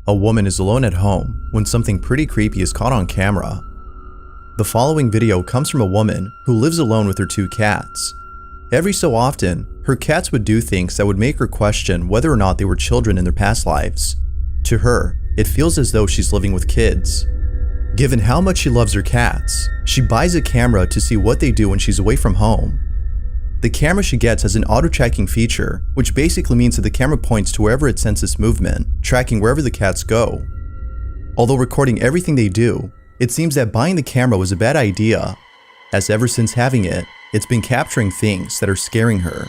A woman is alone at home when something pretty creepy is caught on camera. The following video comes from a woman who lives alone with her 2 cats. Every so often, her cats would do things that would make her question whether or not they were children in their past lives. To her, it feels as though she's living with kids. Given how much she loves her cats, she buys a camera to see what they do when she's away from home. The camera she gets has an auto-tracking feature, which basically means that the camera points to wherever it senses movement, tracking wherever the cats go. Although recording everything they do, it seems that buying the camera was a bad idea, as ever since having it, it's been capturing things that are scaring her.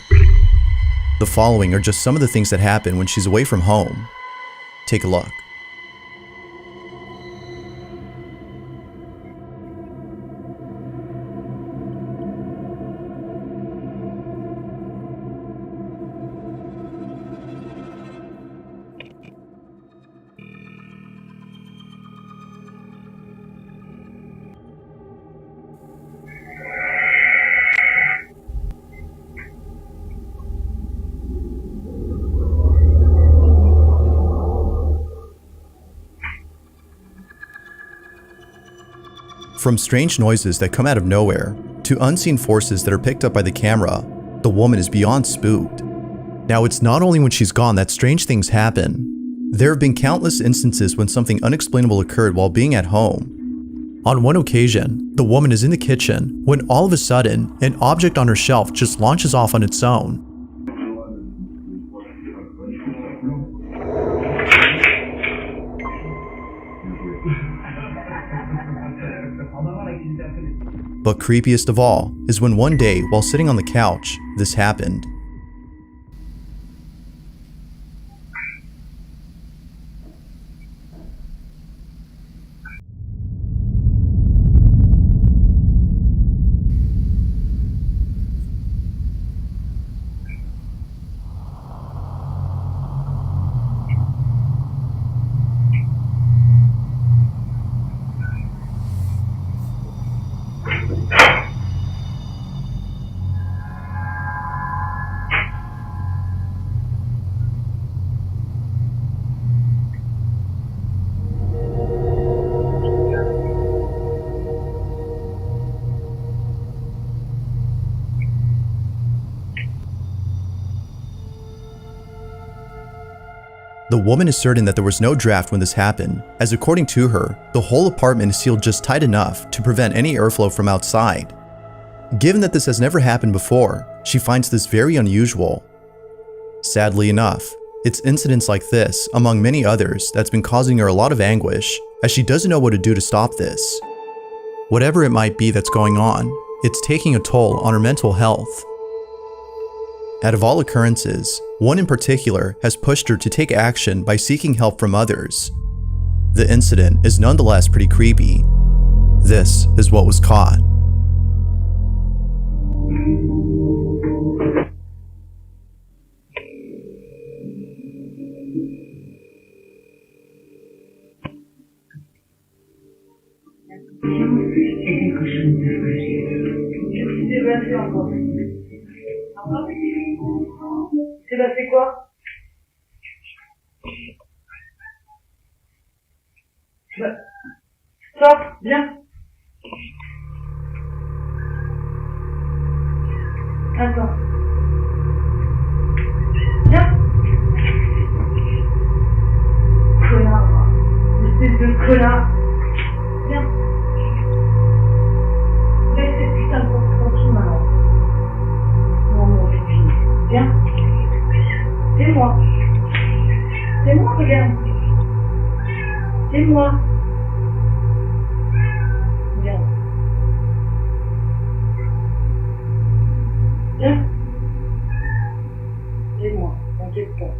The following are just some of the things that happen when she's away from home. Take a look. From strange noises that come out of nowhere, to unseen forces that are picked up by the camera, the woman is beyond spooked. Now, it's not only when she's gone that strange things happen. There have been countless instances when something unexplainable occurred while being at home. On one occasion, the woman is in the kitchen when all of a sudden, an object on her shelf just launches off on its own. But creepiest of all is when one day, while sitting on the couch, this happened. The woman is certain that there was no draft when this happened, as according to her, the whole apartment is sealed just tight enough to prevent any airflow from outside. Given that this has never happened before, she finds this very unusual. Sadly enough, it's incidents like this, among many others, that's been causing her a lot of anguish, as she doesn't know what to do to stop this. Whatever it might be that's going on, it's taking a toll on her mental health. Out of all occurrences, one in particular has pushed her to take action by seeking help from others. The incident is nonetheless pretty creepy. This is what was caught. C'est passé quoi? Sors, viens. Attends. Viens. Connard. Espèce de connard. Viens. Laisse cette putain de porte tranquille maintenant. Non, non, c'est fini. Viens. C'est moi. C'est moi, regarde. C'est moi. Regarde. Viens. C'est moi. T'inquiète pas.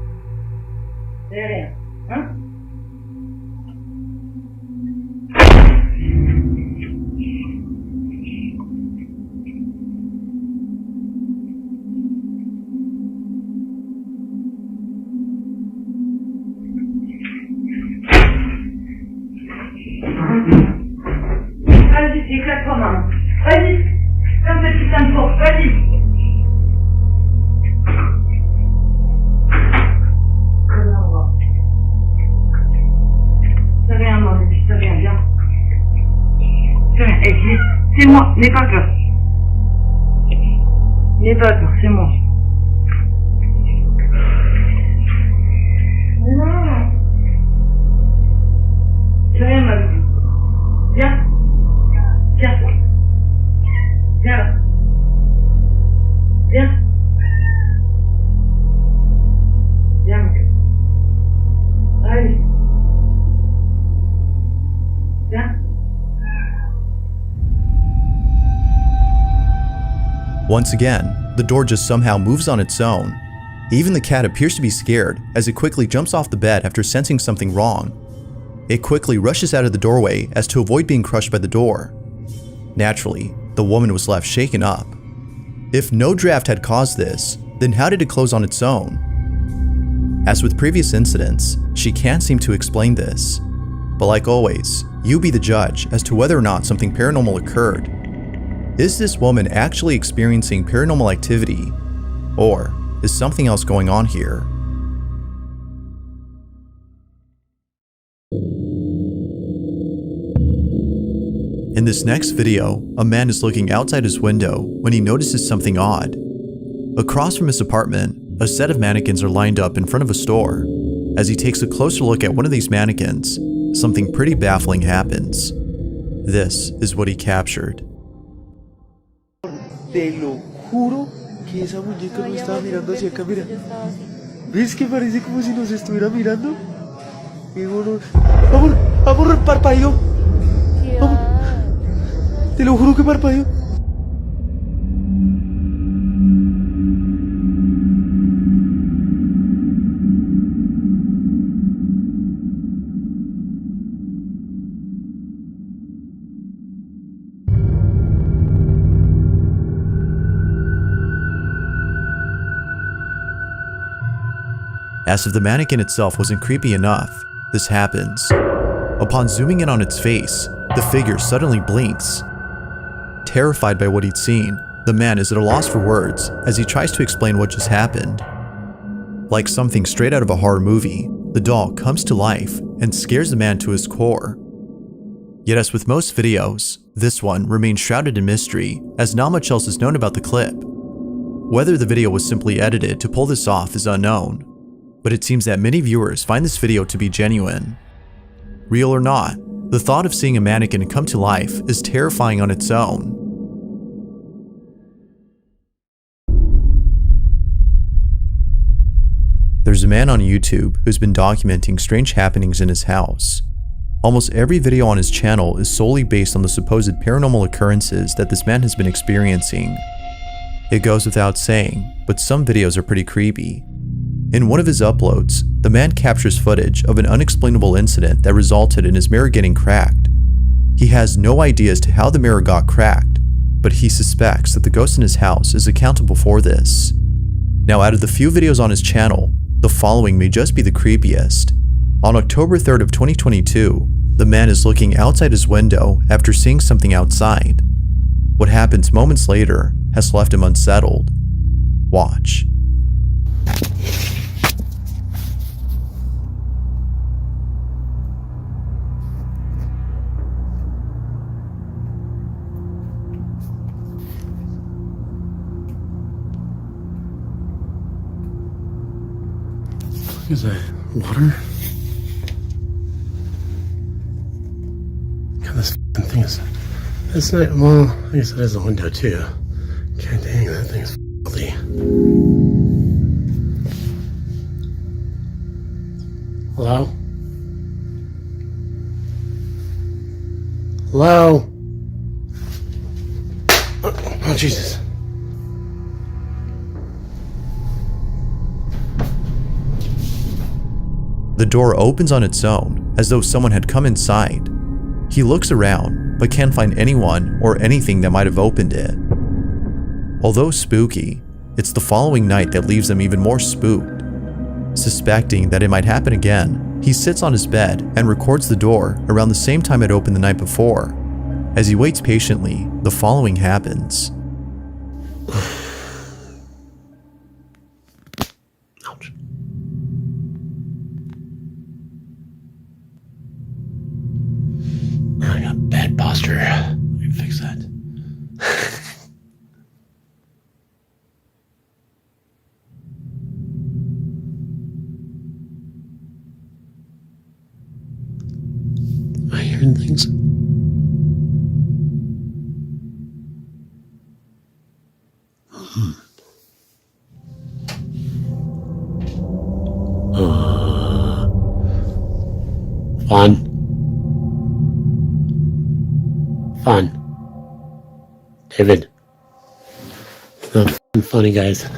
C'est rien. Hein? Vas-y, éclate-toi, maman. Vas-y. Ferme cette putain de porte. Vas-y. C'est moi, n'aie pas peur. N'aie pas peur, c'est moi. Non. J'ai rien mal vu. Viens. Viens. Viens là. Viens. Viens, mon cœur. Allez. Viens. Once again, the door just somehow moves on its own. Even the cat appears to be scared as it quickly jumps off the bed after sensing something wrong. It quickly rushes out of the doorway as to avoid being crushed by the door. Naturally, the woman was left shaken up. If no draft had caused this, then how did it close on its own? As with previous incidents, she can't seem to explain this. But like always, you be the judge as to whether or not something paranormal occurred. Is this woman actually experiencing paranormal activity? Or is something else going on here? In this next video, a man is looking outside his window when he notices something odd. Across from his apartment, a set of mannequins are lined up in front of a store. As he takes a closer look at one of these mannequins, something pretty baffling happens. This is what he captured. Te lo juro que esa muñeca no estaba mirando hacia acá, mira. ¿Ves que parece como si nos estuviera mirando? Amor, amor, parpadeó. Amor, te lo juro que parpadeó. As if the mannequin itself wasn't creepy enough, this happens. Upon zooming in on its face, the figure suddenly blinks. Terrified by what he'd seen, the man is at a loss for words as he tries to explain what just happened. Like something straight out of a horror movie, the doll comes to life and scares the man to his core. Yet as with most videos, this one remains shrouded in mystery as not much else is known about the clip. Whether the video was simply edited to pull this off is unknown, but it seems that many viewers find this video to be genuine. Real or not, the thought of seeing a mannequin come to life is terrifying on its own. There's a man on YouTube who's been documenting strange happenings in his house. Almost every video on his channel is solely based on the supposed paranormal occurrences that this man has been experiencing. It goes without saying, but some videos are pretty creepy. In one of his uploads, the man captures footage of an unexplainable incident that resulted in his mirror getting cracked. He has no idea as to how the mirror got cracked, but he suspects that the ghost in his house is accountable for this. Now, out of the few videos on his channel, the following may just be the creepiest. On October 3rd of 2022, the man is looking outside his window after seeing something outside. What happens moments later has left him unsettled. Watch. Is that water? God, this thing is. It's not. Well, I guess it is a window too. God dang, that thing's filthy. Hello? Hello? Oh, Jesus. The door opens on its own, as though someone had come inside. He looks around, but can't find anyone or anything that might have opened it. Although spooky, it's the following night that leaves him even more spooked. Suspecting that it might happen again, he sits on his bed and records the door around the same time it opened the night before. As he waits patiently, the following happens. Ouch. I got bad posture. Let me fix that. certain things. Fun. David. It's not funny, guys.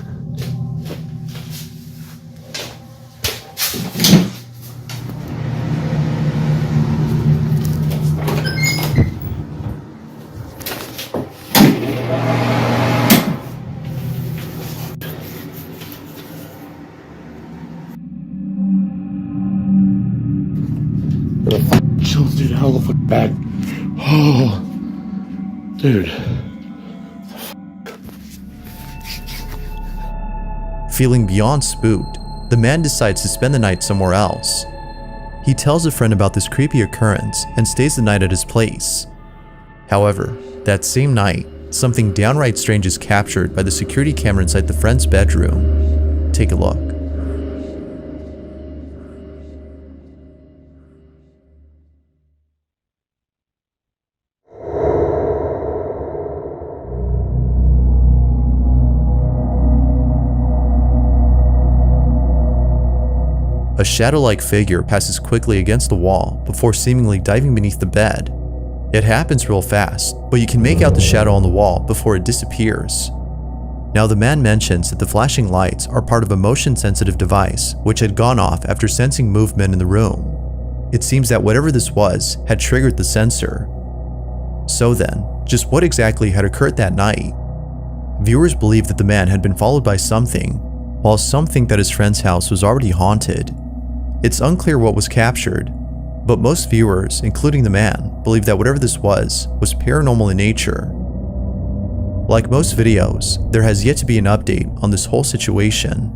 Chills, dude. How the fuck bad? Oh, dude. Feeling beyond spooked, the man decides to spend the night somewhere else. He tells a friend about this creepy occurrence and stays the night at his place. However, that same night, something downright strange is captured by the security camera inside the friend's bedroom. Take a look. A shadow-like figure passes quickly against the wall before seemingly diving beneath the bed. It happens real fast, but you can make out the shadow on the wall before it disappears. Now the man mentions that the flashing lights are part of a motion-sensitive device which had gone off after sensing movement in the room. It seems that whatever this was had triggered the sensor. So then, just what exactly had occurred that night? Viewers believe that the man had been followed by something, while some think that his friend's house was already haunted. It's unclear what was captured, but most viewers, including the man, believe that whatever this was paranormal in nature. Like most videos, there has yet to be an update on this whole situation.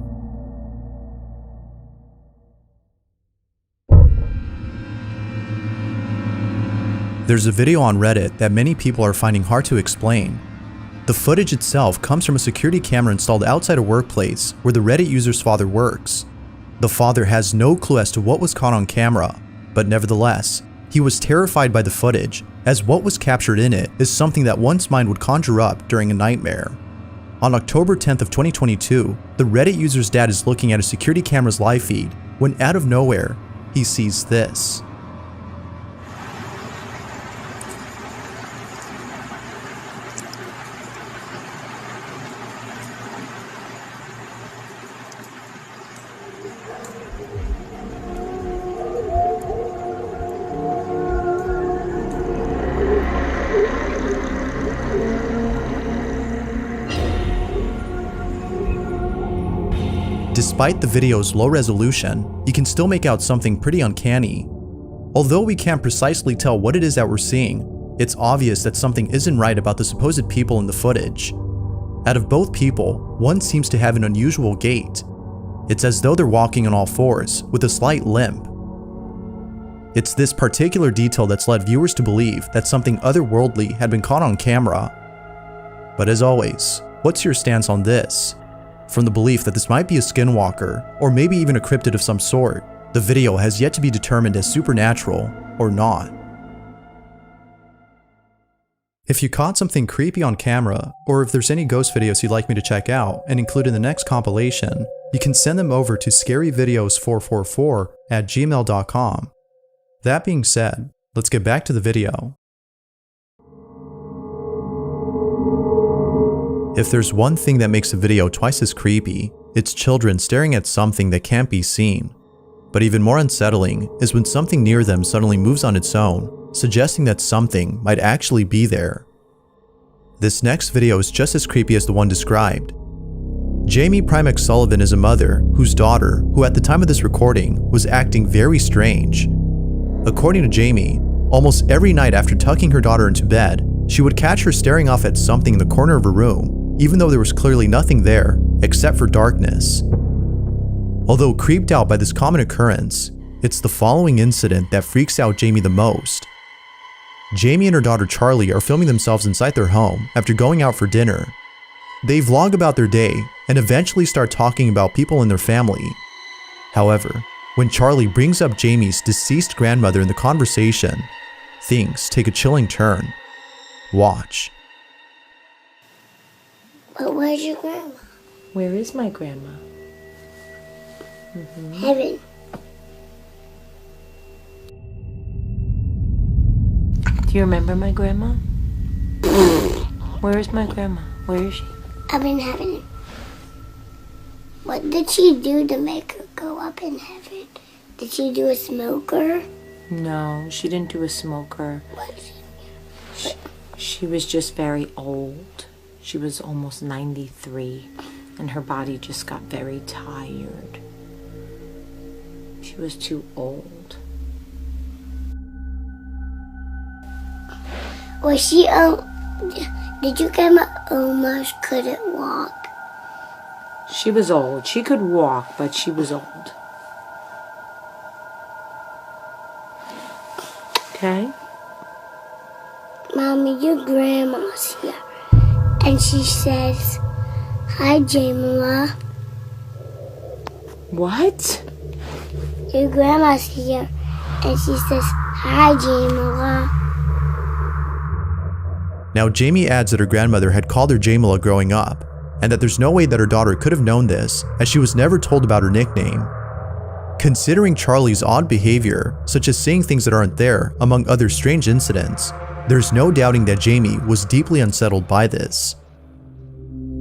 There's a video on Reddit that many people are finding hard to explain. The footage itself comes from a security camera installed outside a workplace where the Reddit user's father works. The father has no clue as to what was caught on camera, but nevertheless, he was terrified by the footage, as what was captured in it is something that one's mind would conjure up during a nightmare. On October 10th of 2022, the Reddit user's dad is looking at a security camera's live feed when out of nowhere, he sees this. Despite the video's low resolution, you can still make out something pretty uncanny. Although we can't precisely tell what it is that we're seeing, it's obvious that something isn't right about the supposed people in the footage. Out of both people, one seems to have an unusual gait. It's as though they're walking on all fours, with a slight limp. It's this particular detail that's led viewers to believe that something otherworldly had been caught on camera. But as always, what's your stance on this? From the belief that this might be a skinwalker, or maybe even a cryptid of some sort, the video has yet to be determined as supernatural or not. If you caught something creepy on camera, or if there's any ghost videos you'd like me to check out and include in the next compilation, you can send them over to scaryvideos444@gmail.com. That being said, let's get back to the video. If there's one thing that makes a video twice as creepy, it's children staring at something that can't be seen. But even more unsettling is when something near them suddenly moves on its own, suggesting that something might actually be there. This next video is just as creepy as the one described. Jamie Primex Sullivan is a mother whose daughter, who at the time of this recording, was acting very strange. According to Jamie, almost every night after tucking her daughter into bed, she would catch her staring off at something in the corner of her room, even though there was clearly nothing there, except for darkness. Although creeped out by this common occurrence, it's the following incident that freaks out Jamie the most. Jamie and her daughter Charlie are filming themselves inside their home after going out for dinner. They vlog about their day and eventually start talking about people in their family. However, when Charlie brings up Jamie's deceased grandmother in the conversation, things take a chilling turn. Watch. But where's your grandma? Where is my grandma? Heaven. Do you remember my grandma? Where is my grandma? Where is she? Up in heaven. What did she do to make her go up in heaven? Did she do a smoker? No, she didn't do a smoker. She was just very old. She was almost 93, and her body just got very tired. She was too old. Was she, did your grandma almost couldn't walk? She was old. She could walk, but she was old. Okay? Mommy, your grandma's here. And she says, "Hi, Jamila." What? Your grandma's here. And she says, "Hi, Jamila." Now, Jamie adds that her grandmother had called her Jamila growing up, and that there's no way that her daughter could have known this, as she was never told about her nickname. Considering Charlie's odd behavior, such as saying things that aren't there, among other strange incidents, there's no doubting that Jamie was deeply unsettled by this.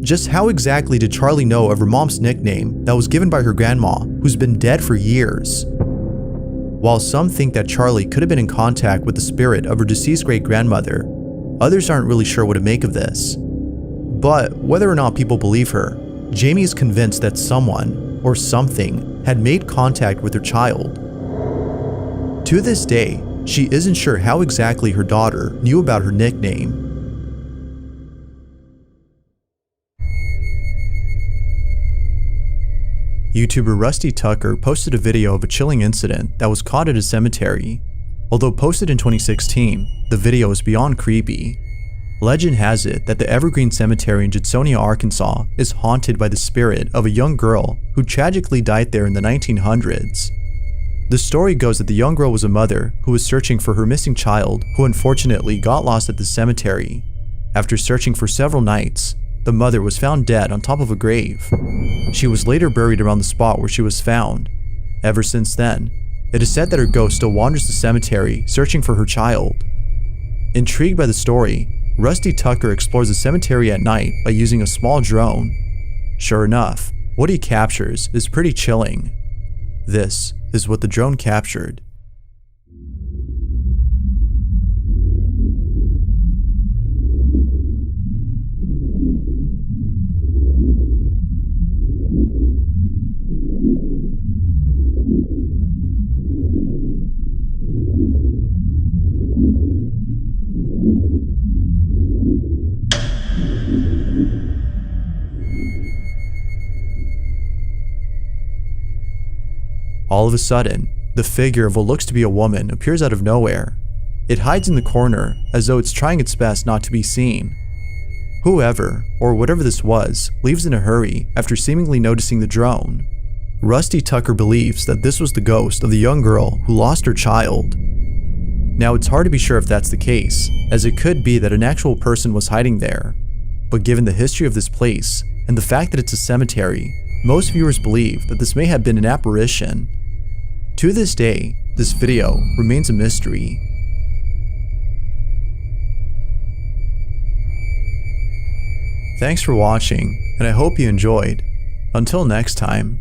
Just how exactly did Charlie know of her mom's nickname that was given by her grandma, who's been dead for years? While some think that Charlie could have been in contact with the spirit of her deceased great-grandmother, others aren't really sure what to make of this. But whether or not people believe her, Jamie is convinced that someone, or something, had made contact with her child. To this day, she isn't sure how exactly her daughter knew about her nickname. YouTuber Rusty Tucker posted a video of a chilling incident that was caught at a cemetery. Although posted in 2016, the video is beyond creepy. Legend has it that the Evergreen Cemetery in Judsonia, Arkansas is haunted by the spirit of a young girl who tragically died there in the 1900s. The story goes that the young girl was a mother who was searching for her missing child, who unfortunately got lost at the cemetery. After searching for several nights, the mother was found dead on top of a grave. She was later buried around the spot where she was found. Ever since then, it is said that her ghost still wanders the cemetery searching for her child. Intrigued by the story, Rusty Tucker explores the cemetery at night by using a small drone. Sure enough, what he captures is pretty chilling. This is what the drone captured. All of a sudden, the figure of what looks to be a woman appears out of nowhere. It hides in the corner as though it's trying its best not to be seen. Whoever, or whatever this was, leaves in a hurry after seemingly noticing the drone. Rusty Tucker believes that this was the ghost of the young girl who lost her child. Now, it's hard to be sure if that's the case, as it could be that an actual person was hiding there. But given the history of this place, and the fact that it's a cemetery, most viewers believe that this may have been an apparition. To this day, this video remains a mystery. Thanks for watching, and I hope you enjoyed. Until next time.